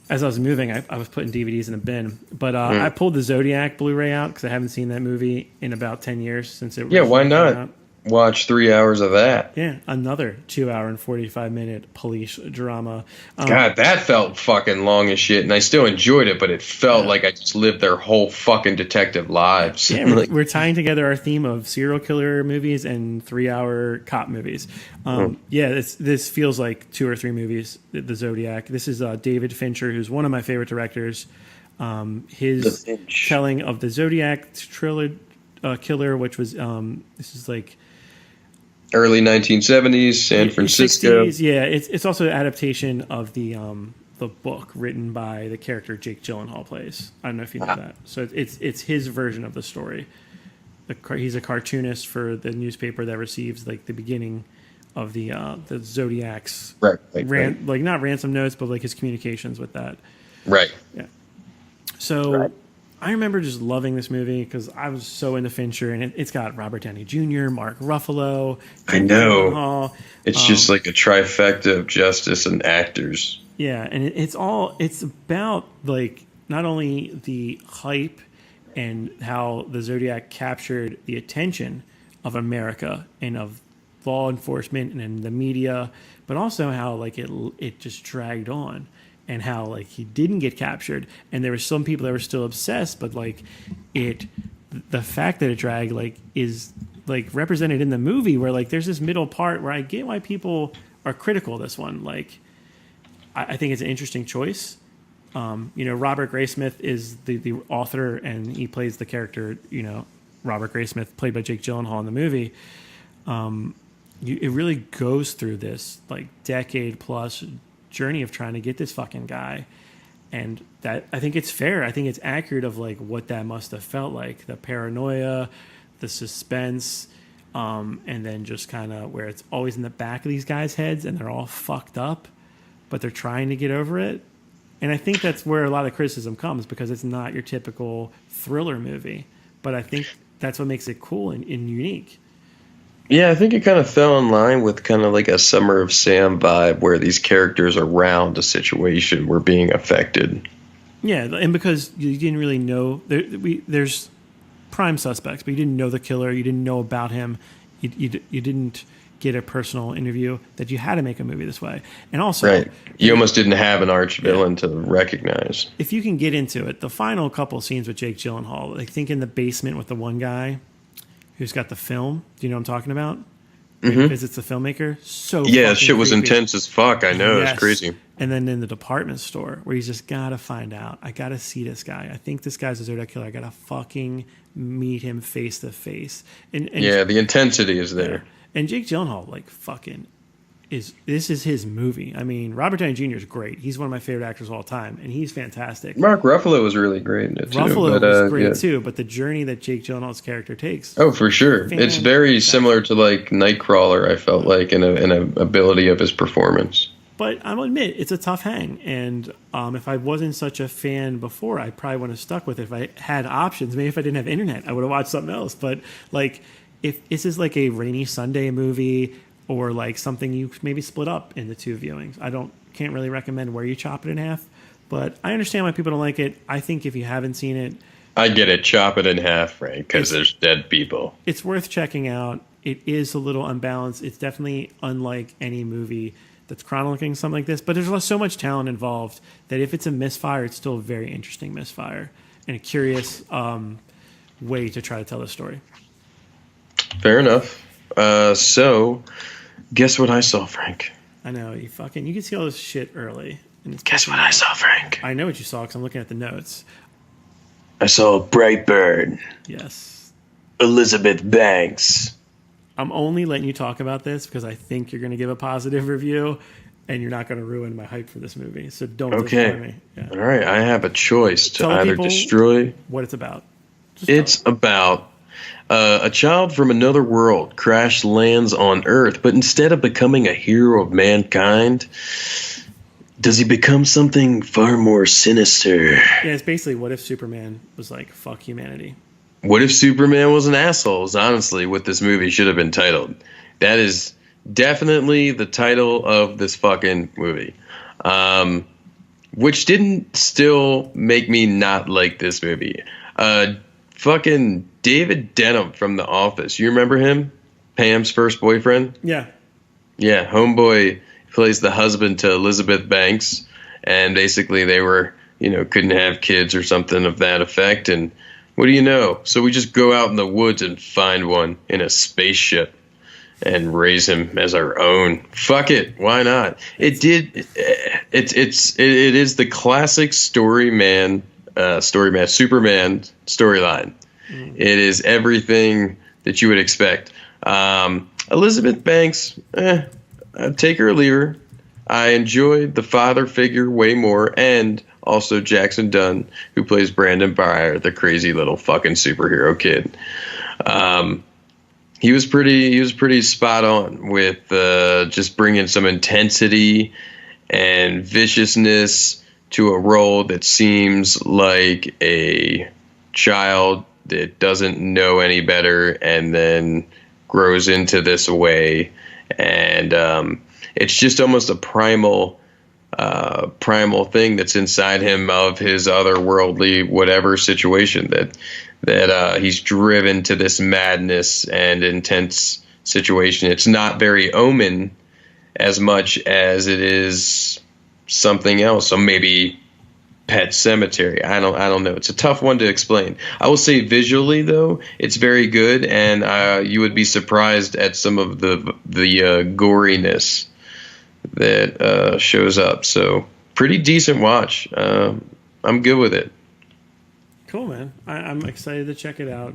S2: As I was moving, I was putting DVDs in a bin. But I pulled the Zodiac Blu-ray out because I haven't seen that movie in about 10 years since it was.
S1: Yeah, why not? Watch 3 hours of that.
S2: Yeah, another 2 hour and 45-minute police drama.
S1: God, that felt fucking long as shit, and I still enjoyed it, but it felt like I just lived their whole fucking detective lives.
S2: Yeah, we're tying together our theme of serial killer movies and 3-hour cop movies. Yeah, this feels like 2 or 3 movies, the Zodiac. This is David Fincher, who's one of my favorite directors. His telling of the Zodiac killer, which was, this is like...
S1: early 1970s, San Francisco.
S2: 60s, yeah, it's also an adaptation of the book written by the character Jake Gyllenhaal plays. I don't know if you know that. So it's his version of the story. He's a cartoonist for the newspaper that receives like the beginning of the Zodiac's
S1: right.
S2: Like not ransom notes, but like his communications with that.
S1: Right.
S2: Yeah. So I remember just loving this movie because I was so into Fincher, and it's got Robert Downey Jr., Mark Ruffalo,
S1: I
S2: Jake
S1: know.
S2: Gyllenhaal.
S1: It's just like a trifecta of justice and actors.
S2: Yeah, and it's about like not only the hype and how the Zodiac captured the attention of America and of law enforcement and the media, but also how like it just dragged on. And how like he didn't get captured, and there were some people that were still obsessed, but like the fact that it dragged like is like represented in the movie, where like there's this middle part where I get why people are critical of this one. Like I think it's an interesting choice. Robert Graysmith is the author, and he plays the character. Robert Graysmith, played by Jake Gyllenhaal in the movie. It really goes through this like decade plus journey of trying to get this fucking guy, and that I think it's fair. I think it's accurate of like what that must have felt like, the paranoia, the suspense, and then just kind of where it's always in the back of these guys' heads and they're all fucked up, but they're trying to get over it. And I think that's where a lot of criticism comes, because it's not your typical thriller movie, but I think that's what makes it cool and unique.
S1: Yeah, I think it kind of fell in line with kind of like a Summer of Sam vibe, where these characters around a situation were being affected.
S2: Yeah, and because you didn't really know, there's prime suspects, but you didn't know the killer, you didn't know about him, you didn't get a personal interview, that you had to make a movie this way. And also,
S1: right, you almost didn't have an arch villain to recognize.
S2: If you can get into it, the final couple scenes with Jake Gyllenhaal, like think in the basement with the one guy who's got the film. Do you know what I'm talking about?
S1: Mm-hmm.
S2: Visits the filmmaker. So
S1: yeah, shit was
S2: creepy.
S1: intense as fuck. I know.
S2: Yes.
S1: It's crazy.
S2: And then in the department store, where he's just got to find out. I got to see this guy. I think this guy's a Zodiac killer. I got to fucking meet him face to face. And
S1: yeah, the intensity is there.
S2: Yeah. And Jake Gyllenhaal, like, fucking this is his movie. I mean, Robert Downey Jr. is great. He's one of my favorite actors of all time, and he's fantastic.
S1: Mark Ruffalo was really great in it too.
S2: Ruffalo was great too, but the journey that Jake Gyllenhaal's character takes.
S1: Oh, for sure. It's very similar to like Nightcrawler, I felt like, in a ability of his performance.
S2: But I'll admit, it's a tough hang. And if I wasn't such a fan before, I probably wouldn't have stuck with it. If I had options, maybe if I didn't have internet, I would have watched something else. But like, if this is like a rainy Sunday movie, or like something you maybe split up into two viewings, can't really recommend where you chop it in half. But I understand why people don't like it. I think if you haven't seen it,
S1: I get it. Chop it in half, Frank, because there's dead people.
S2: It's worth checking out. It is a little unbalanced. It's definitely unlike any movie that's chronicling something like this. But there's so much talent involved that if it's a misfire, it's still a very interesting misfire and a curious way to try to tell the story.
S1: Fair enough. So, guess what I saw, Frank?
S2: I know, you can see all this shit early. And
S1: Guess what I saw, Frank?
S2: I know what you saw because I'm looking at the notes.
S1: I saw Brightburn.
S2: Yes.
S1: Elizabeth Banks.
S2: I'm only letting you talk about this because I think you're going to give a positive review, and you're not going to ruin my hype for this movie. So don't disappoint me. Yeah.
S1: All right, I have a choice to either destroy.
S2: What it's about.
S1: It's about a child from another world crash lands on Earth, but instead of becoming a hero of mankind, does he become something far more sinister?
S2: Yeah, it's basically what if Superman was like, fuck humanity.
S1: What if Superman was an asshole is honestly what this movie should have been titled. That is definitely the title of this fucking movie. Which didn't still make me not like this movie. Fucking David Denham from The Office. You remember him? Pam's first boyfriend?
S2: Yeah.
S1: Yeah, homeboy plays the husband to Elizabeth Banks. And basically they were, couldn't have kids or something of that effect. And what do you know? So we just go out in the woods and find one in a spaceship and raise him as our own. Fuck it. Why not? It is the classic Superman storyline. It is everything that you would expect. Elizabeth Banks, take her or leave her. I enjoyed the father figure way more, and also Jackson Dunn, who plays Brandon Breyer, the crazy little fucking superhero kid. He was pretty spot on with just bringing some intensity and viciousness to a role that seems like a child that doesn't know any better and then grows into this way. And it's just almost a primal thing that's inside him of his otherworldly whatever situation that he's driven to this madness and intense situation. It's not very Omen as much as it is something else. So maybe Pet Cemetery. I don't know. It's a tough one to explain. I will say visually though, it's very good, and you would be surprised at some of the goriness that shows up. So pretty decent watch. I'm good with it.
S2: Cool, man. I'm excited to check it out.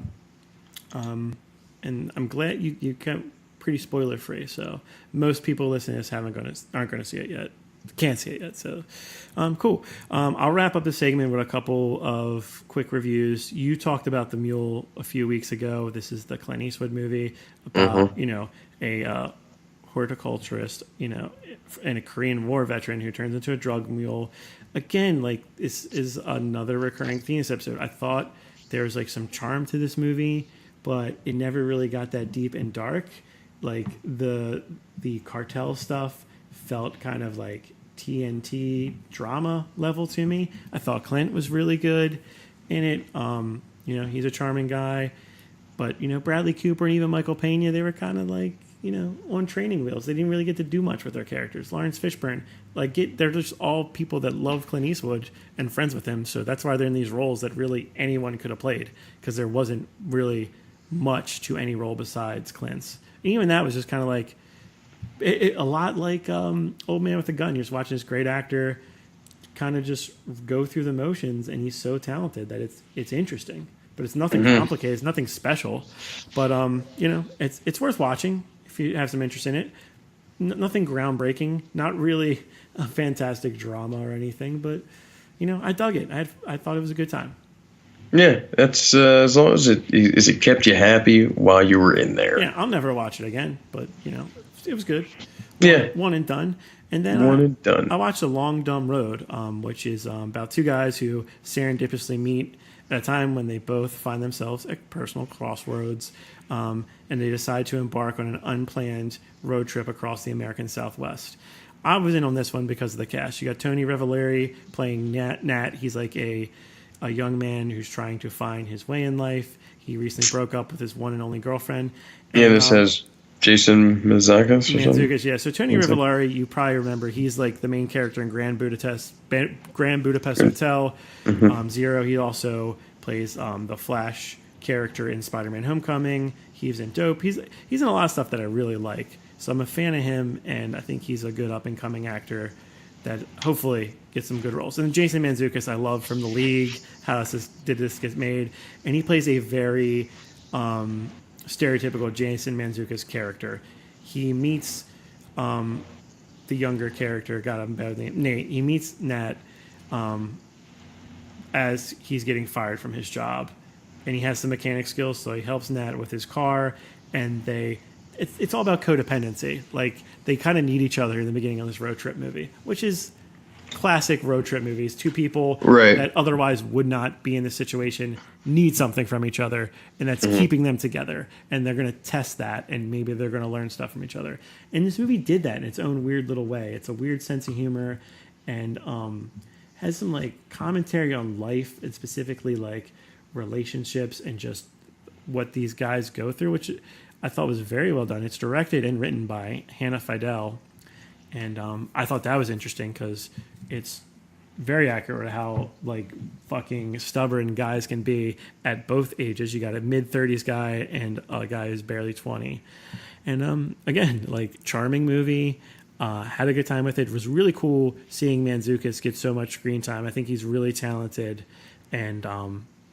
S2: And I'm glad you kept pretty spoiler free. So most people listening to this aren't going to see it yet. Can't see it yet. So cool. I'll wrap up the segment with a couple of quick reviews. You talked about The Mule a few weeks ago. This is the Clint Eastwood movie about a horticulturist, and a Korean War veteran who turns into a drug mule. Again, like, this is another recurring theme this episode. I thought there was like some charm to this movie, but it never really got that deep and dark. Like the cartel stuff felt kind of like TNT drama level to me. I thought Clint was really good in it. He's a charming guy, but Bradley Cooper and even Michael Pena, they were kind of like, on training wheels. They didn't really get to do much with their characters. Lawrence Fishburne, they're just all people that love Clint Eastwood and friends with him. So that's why they're in these roles that really anyone could have played, because there wasn't really much to any role besides Clint's. And even that was just kind of like a lot like Old Man with a Gun. You're just watching this great actor kind of just go through the motions, and he's so talented that it's interesting. But it's nothing complicated. It's nothing special. But it's worth watching if you have some interest in it. Nothing groundbreaking. Not really a fantastic drama or anything. But I dug it. I thought it was a good time.
S1: Yeah, that's as long as it kept you happy while you were in there.
S2: Yeah, I'll never watch it again. But it was good. One and done. And then I watched A Long Dumb Road, which is about two guys who serendipitously meet at a time when they both find themselves at personal crossroads, and they decide to embark on an unplanned road trip across the American Southwest. I was in on this one because of the cast. You got Tony Revolori playing Nat. He's like a young man who's trying to find his way in life. He recently broke up with his one and only girlfriend. And,
S1: this has Jason Mantzoukas or something?
S2: Yeah. So Tony Revolori, you probably remember, he's like the main character in Grand Budapest Hotel. Zero. He also plays the Flash character in Spider-Man Homecoming. He's in Dope. He's in a lot of stuff that I really like. So I'm a fan of him, and I think he's a good up-and-coming actor that hopefully gets some good roles. And Jason Mantzoukas, I love from The League. How did this get made? And he plays a very stereotypical Jason Mantzoukas character. He meets the younger character, got a better name, Nate. He meets Nat as he's getting fired from his job, and he has some mechanic skills, so he helps Nat with his car, and it's all about codependency. Like, they kind of need each other in the beginning of this road trip movie, which is classic road trip movies. Two people that otherwise would not be in this situation need something from each other, and that's keeping them together. And they're going to test that, and maybe they're going to learn stuff from each other. And this movie did that in its own weird little way. It's a weird sense of humor, and has some like commentary on life, and specifically like relationships and just what these guys go through, which I thought was very well done. It's directed and written by Hannah Fidel, and I thought that was interesting because it's very accurate how like fucking stubborn guys can be at both ages. You got a mid-30s guy and a guy who's barely 20. And again, like, charming movie. Had a good time with it. It was really cool seeing Mantzoukas get so much screen time. I think he's really talented. And,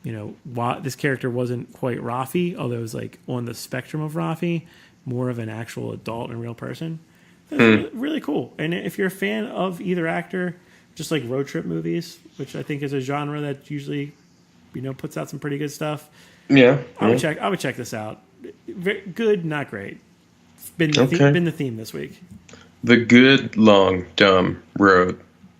S2: this character wasn't quite Rafi, although it was like on the spectrum of Rafi, more of an actual adult and real person. It was really cool. And if you're a fan of either actor, just like road trip movies, which I think is a genre that usually, puts out some pretty good stuff. Yeah. I would check this out. Very good, not great. Been the theme this week.
S1: The Good Long Dumb Road.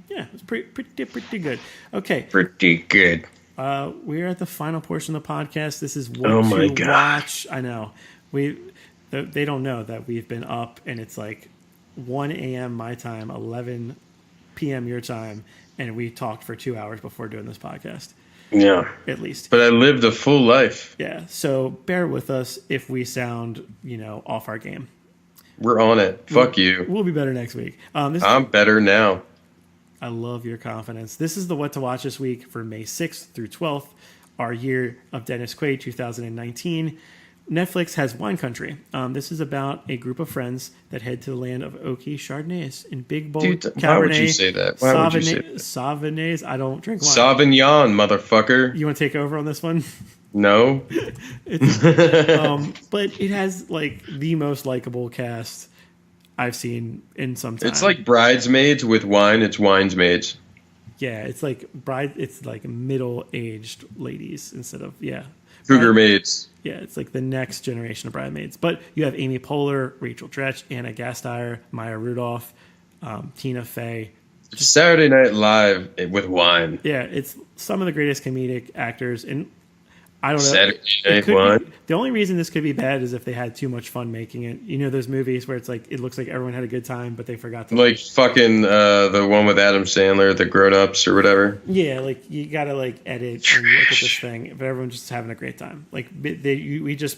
S2: Yeah, it was pretty good. Okay.
S1: Pretty good.
S2: We're at the final portion of the podcast. This is what
S1: Oh my
S2: to
S1: God.
S2: watch. I know they don't know that we've been up and it's like 1 a.m. my time, 11 p.m. your time, and we talked for 2 hours before doing this podcast.
S1: Yeah.
S2: At least.
S1: But I lived a full life.
S2: Yeah. So bear with us if we sound, off our game.
S1: We're on it. Fuck you.
S2: We'll be better next week.
S1: I'm better now.
S2: I love your confidence. This is the What to Watch this week for May 6th through 12th, our year of Dennis Quaid, 2019. Netflix has Wine Country. This is about a group of friends that head to the land of oaky Chardonnays in big bold Cabernet.
S1: Why would you say that? Why would you say that?
S2: Sauvignonays. I don't drink wine.
S1: Sauvignon, motherfucker.
S2: You want to take over on this one?
S1: No.
S2: But it has like the most likable cast I've seen in some time.
S1: It's like Bridesmaids with wine. It's Winesmaids.
S2: Yeah, it's like It's like middle-aged ladies instead of
S1: Cougar Maids.
S2: Yeah, it's like the next generation of bridesmaids. But you have Amy Poehler, Rachel Dratch, Anna Gasteyer, Maya Rudolph, Tina Fey.
S1: Saturday Night Live with wine.
S2: Yeah, it's some of the greatest comedic actors. And I don't know.
S1: Saturday Night Wine.
S2: The only reason this could be bad is if they had too much fun making it. You know those movies where it's like it looks like everyone had a good time, but they forgot to
S1: Like fucking the one with Adam Sandler, the Grown Ups or whatever.
S2: Yeah, like you gotta like edit and look at this thing, but everyone's just having a great time. Like we just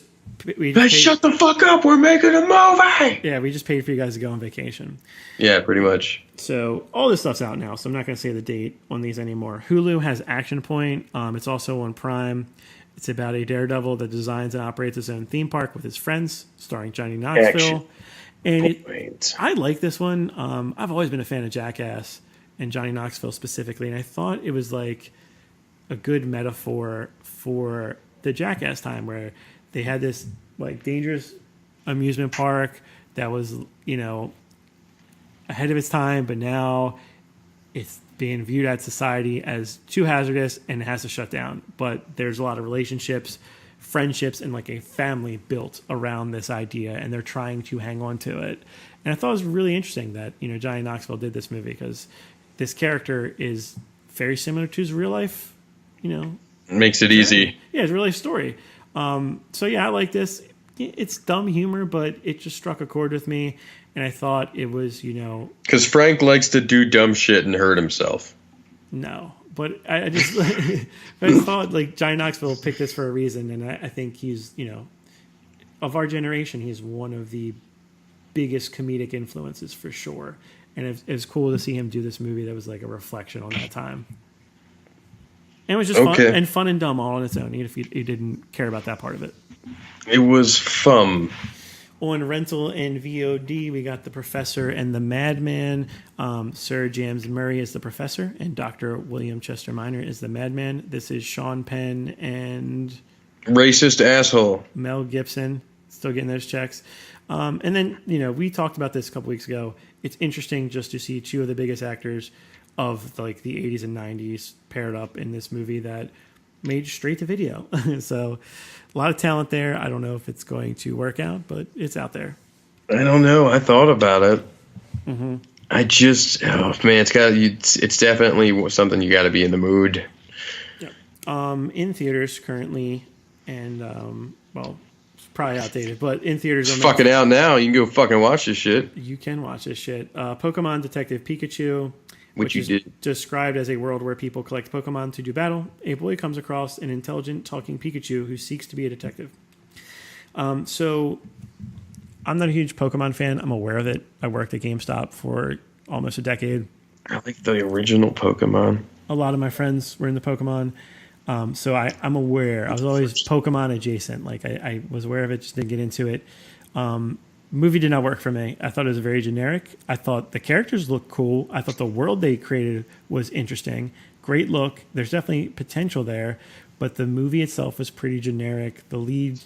S1: shut the fuck up! We're making a movie.
S2: Yeah, we just paid for you guys to go on vacation.
S1: Yeah, pretty much.
S2: So all this stuff's out now, so I'm not gonna say the date on these anymore. Hulu has Action Point. It's also on Prime. It's about a daredevil that designs and operates his own theme park with his friends, starring Johnny Knoxville. And I like this one. I've always been a fan of Jackass and Johnny Knoxville specifically, and I thought it was like a good metaphor for the Jackass time where they had this like dangerous amusement park that was, ahead of its time, but now it's being viewed at society as too hazardous and it has to shut down. But there's a lot of relationships, friendships, and like a family built around this idea, and they're trying to hang on to it. And I thought it was really interesting that, Johnny Knoxville did this movie because this character is very similar to his real life,
S1: Makes it easy.
S2: Yeah, it's a real life story. So yeah, I like this. It's dumb humor, but it just struck a chord with me. And I thought it was,
S1: Because Frank likes to do dumb shit and hurt himself.
S2: No, but I just, I thought like Johnny Knoxville picked this for a reason, and I think he's, of our generation, he's one of the biggest comedic influences for sure. And it was cool to see him do this movie that was like a reflection on that time. And it was just fun and dumb all on its own, even if you didn't care about that part of it.
S1: It was fun.
S2: On rental and VOD, we got The Professor and the Madman. Sir James Murray is the Professor, and Dr. William Chester Minor is the Madman. This is Sean Penn and...
S1: Racist asshole.
S2: Mel Gibson, still getting those checks. And then, we talked about this a couple weeks ago. It's interesting just to see two of the biggest actors of like the 80s and 90s paired up in this movie that made straight to video. So a lot of talent there. I don't know if it's going to work out, but it's out there.
S1: I don't know. I thought about it.
S2: Mm-hmm.
S1: I just, it's definitely something you got to be in the mood.
S2: Yeah. In theaters currently, and it's probably outdated, but in theaters.
S1: It's fucking out now. You can go fucking watch this shit.
S2: You can watch this shit. Pokemon Detective Pikachu.
S1: Which you did.
S2: Described as a world where people collect Pokemon to do battle. A boy comes across an intelligent talking Pikachu who seeks to be a detective. So I'm not a huge Pokemon fan. I'm aware of it. I worked at GameStop for almost a decade.
S1: I like the original Pokemon.
S2: A lot of my friends were in the Pokemon. So I'm aware. I was always Pokemon adjacent. Like I was aware of it, just didn't get into it. Movie did not work for me. I thought it was very generic. I thought the characters looked cool. I thought the world they created was interesting. Great look. There's definitely potential there, but the movie itself was pretty generic. The lead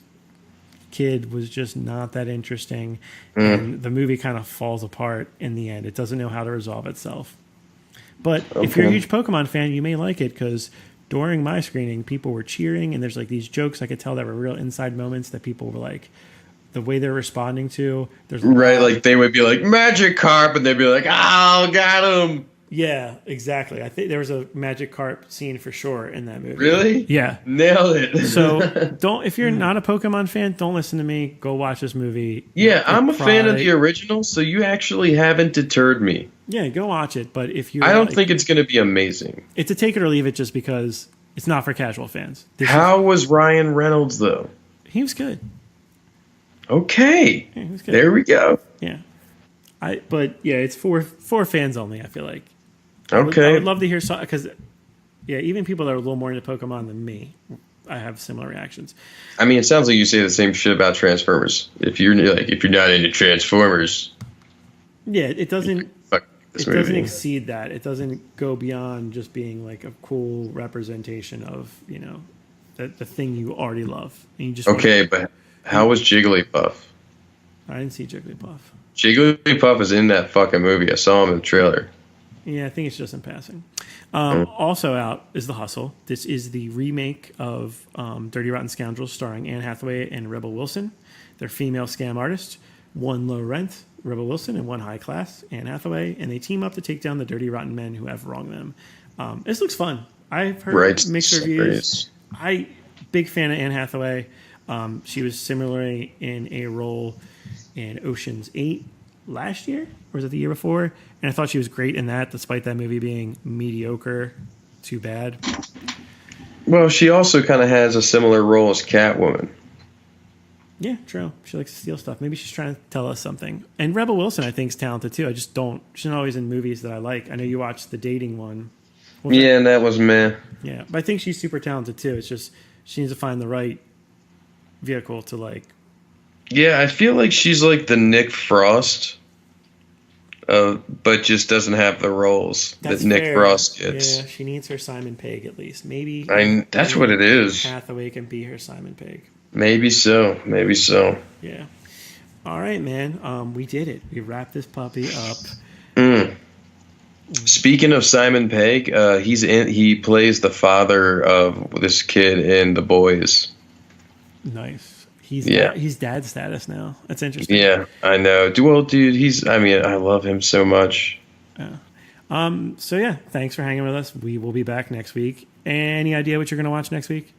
S2: kid was just not that interesting, and the movie kind of falls apart in the end. It doesn't know how to resolve itself. But if you're a huge Pokemon fan, you may like it because during my screening, people were cheering, and there's like these jokes I could tell that were real inside moments that people were like, the way they're responding to. There's
S1: right, like they would be like Magikarp, and they'd be like, "Oh, got him."
S2: Yeah, exactly. I think there was a magic carp scene for sure in that movie.
S1: Really?
S2: Yeah.
S1: Nailed it.
S2: So if you're not a Pokemon fan, don't listen to me. Go watch this movie.
S1: Yeah,
S2: You'll
S1: I'm a fan of
S2: cry.
S1: the original, so you actually haven't deterred me.
S2: Yeah, go watch it. But if you're
S1: I don't think it's going to be amazing.
S2: it's a take it or leave it just because it's not for casual fans.
S1: How was Ryan Reynolds, though?
S2: He was good.
S1: Okay.
S2: Yeah, he was good.
S1: There we go.
S2: Yeah. But yeah, it's for fans only, I feel like.
S1: Okay.
S2: I would love to hear because yeah, even people that are a little more into Pokemon than me, I have similar reactions.
S1: I mean, it sounds like you say the same shit about Transformers. If you're not into Transformers,
S2: Yeah, it doesn't
S1: fuck this
S2: it
S1: movie.
S2: doesn't exceed that. It doesn't go beyond just being like a cool representation of, the thing you already love. And you just
S1: Okay, but how was Jigglypuff?
S2: I didn't see Jigglypuff.
S1: Jigglypuff is in that fucking movie. I saw him in the trailer.
S2: Yeah, I think it's just in passing. Also out is The Hustle. This is the remake of Dirty Rotten Scoundrels starring Anne Hathaway and Rebel Wilson. They're female scam artists. One low rent, Rebel Wilson, and one high class, Anne Hathaway. And they team up to take down the dirty, rotten men who have wronged them. This looks fun. I've heard mixed reviews. Big fan of Anne Hathaway. She was similarly in a role in Ocean's 8 last year, or was it the year before? And I thought she was great in that, despite that movie being mediocre. Too bad.
S1: Well, she also kind of has a similar role as Catwoman.
S2: Yeah, true. She likes to steal stuff. Maybe she's trying to tell us something. And Rebel Wilson, I think, is talented too. I just don't. She's not always in movies that I like. I know you watched the dating one.
S1: Yeah, and that was meh.
S2: Yeah, but I think she's super talented too. It's just she needs to find the right vehicle to like.
S1: Yeah, I feel like she's like the Nick Frost, but just doesn't have the roles that Nick Frost gets.
S2: Yeah, she needs her Simon Pegg at least. Maybe
S1: that's what it is.
S2: Hathaway can be her Simon Pegg.
S1: Maybe so. Maybe so.
S2: Yeah. All right, man. We did it. We wrapped this puppy up.
S1: Speaking of Simon Pegg, he plays the father of this kid in The Boys.
S2: Nice. He's dad status now. That's interesting.
S1: Yeah, I know. Well, dude, I love him so much.
S2: Yeah. So yeah, thanks for hanging with us. We will be back next week. Any idea what you're gonna watch next week?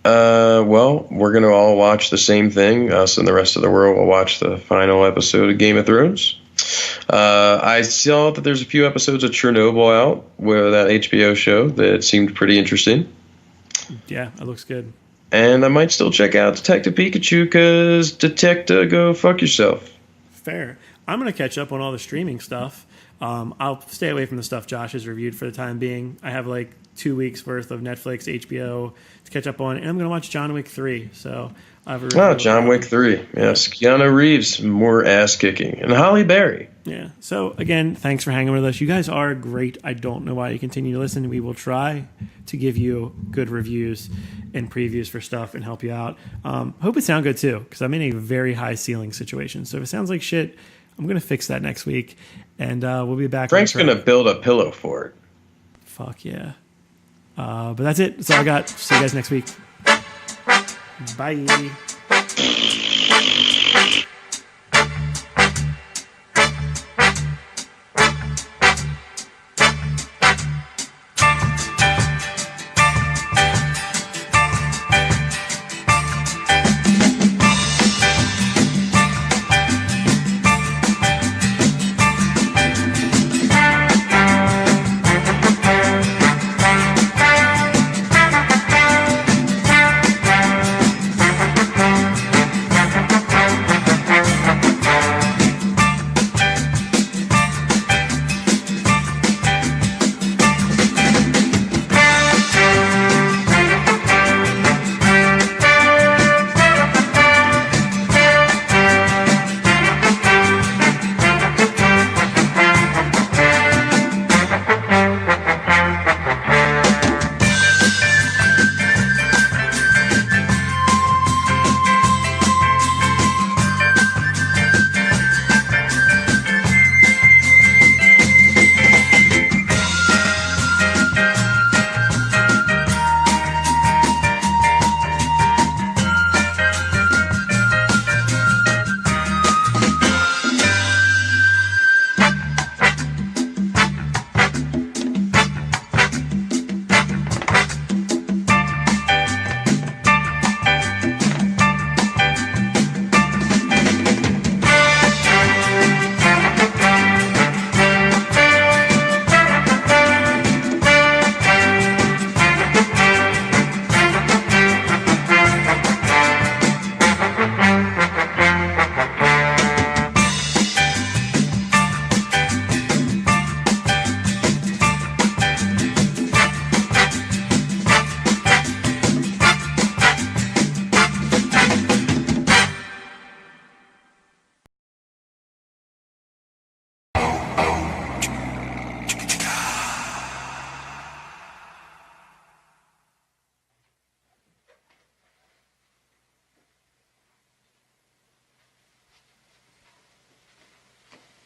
S1: Well, we're gonna all watch the same thing. Us and the rest of the world will watch the final episode of Game of Thrones. I saw that there's a few episodes of Chernobyl out, where that HBO show that seemed pretty interesting.
S2: Yeah, it looks good.
S1: And I might still check out Detective Pikachu because Detective, go fuck yourself.
S2: Fair. I'm going to catch up on all the streaming stuff. I'll stay away from the stuff Josh has reviewed for the time being. I have like 2 weeks worth of Netflix, HBO to catch up on, and I'm going to watch John Wick 3. So
S1: John Wick 3. Yes, Keanu Reeves, more ass kicking, and Halle Berry.
S2: Yeah. So again, thanks for hanging with us. You guys are great. I don't know why you continue to listen. We will try to give you good reviews and previews for stuff and help you out. Hope it sounds good too, because I'm in a very high ceiling situation. So if it sounds like shit, I'm going to fix that next week, and we'll be back.
S1: Frank's going to build a pillow for it.
S2: Fuck yeah. But that's it. That's all I got. See you guys next week. Bye.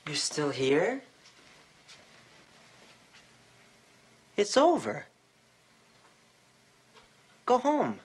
S3: You're still here? It's over. Go home.